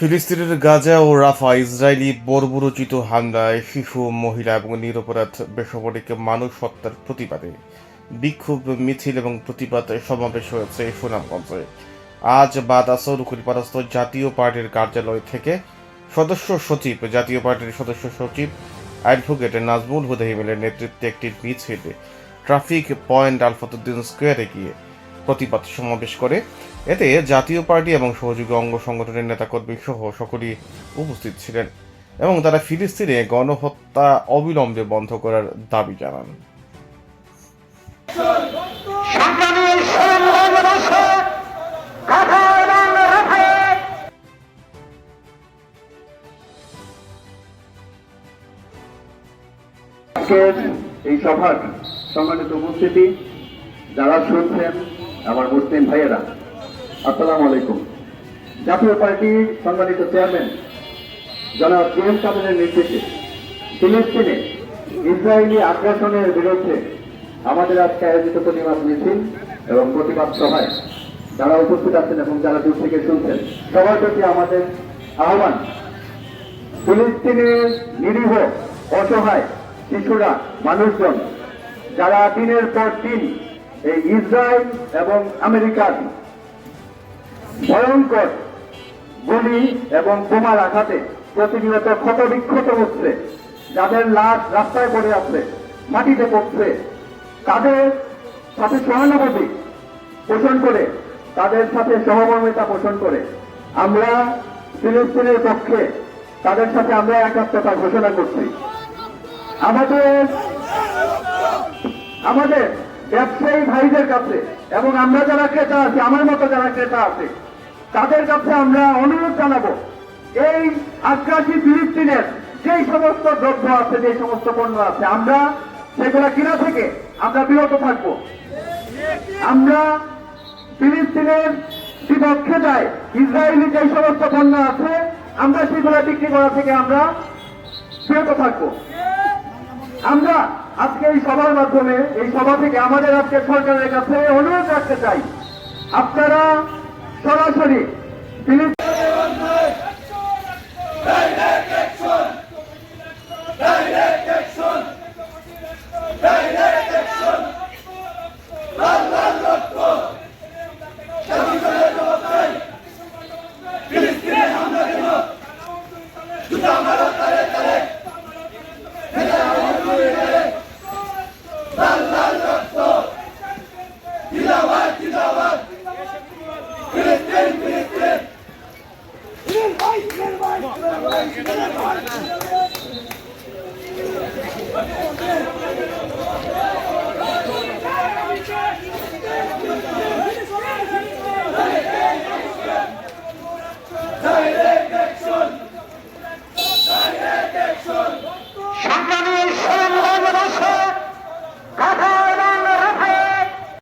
ফিলিস্তিনের গাজা ও রাফা ইসরায়েলি বর্বরোচিত হামলায় শিশু, মহিলা এবং নিরপরাধ বেসামরিক মানুষ হত্যার প্রতিবাদে বিক্ষোভ মিছিল এবং প্রতিবাদ সমাবেশ হয়েছে সুনামগঞ্জে। আজ বাদ আসর উকিলপাড়াস্থ জাতীয় পার্টির কার্যালয় থেকে জাতীয় পার্টির সদস্য সচিব অ্যাডভোকেট নাজমুল হুদা হিমেলের নেতৃত্বে একটি মিছিল ট্রাফিক পয়েন্ট আলফাতুদ্দিন স্কোয়ারে গিয়ে প্রতিবাদ সমাবেশ করে। এতে জাতীয় পার্টি এবং সহযোগী অঙ্গ সংগঠনের নেতাকর্মী সহ সকলেই উপস্থিত ছিলেন এবং তারা ফিলিস্তিনে গণহত্যা অবিলম্বে বন্ধ করার দাবি জানান। এই সভার সম্মানিত উপস্থিতি, যারা শুনছেন আমার মুসলিম ভাইয়েরা, আসসালামু আলাইকুম। জাতীয় পার্টির সম্মানিত চেয়ারম্যান জনাব জেমস কামালের নির্দেশে ফিলিস্তিনে ইসরায়েলি আগ্রাসনের বিরুদ্ধে আমাদের আজকে আয়োজিত প্রতিবাদ মিছিল এবং প্রতিবাদ সভায় যারা উপস্থিত আছেন এবং যারা দূর থেকে শুনছেন, সবার প্রতি আমাদের আহ্বান, ফিলিস্তিনের নিরীহ অসহায় শিশুরা, মানুষজন যারা দিনের পর দিন এই ইসরায়েল এবং আমেরিকার ভয়ঙ্কর গুলি এবং বোমার আঘাতে প্রতিনিয়ত ক্ষতবিক্ষত হচ্ছে, যাদের লাশ রাস্তায় পড়ে আছে, মাটিতে পড়ছে, তাদের সাথে সহানুভূতি পোষণ করে, তাদের সাথে সহমর্মিতা পোষণ করে আমরা ফিলিস্তিনের পক্ষে তাদের সাথে আমরা একাত্মতা ঘোষণা করছি। আমাদের ব্যবসায়ী ভাইদের কাছে এবং আমরা যারা ক্রেতা আছি, আমার মতো যারা ক্রেতা আছে, তাদের কাছে আমরা অনুরোধ জানাবো, এই আগ্রাসী ফিলিস্তিনের যেই সমস্ত দ্রব্য আছে, যে সমস্ত পণ্য আছে, আমরা সেগুলা কিনা থেকে আমরা বিরত থাকবো। আমরা ফিলিস্তিনের বিপক্ষে যাই, ইসরায়েলি যে সমস্ত পণ্য আছে আমরা সেগুলা বিক্রি করা থেকে আমরা বিরত থাকবো। আমরা আজকে এই সভার মাধ্যমে, এই সভা থেকে আমাদের আজকে সরকারের কাছে অনুরোধ রাখতে চাই, আপনারা সরাসরি Filistin!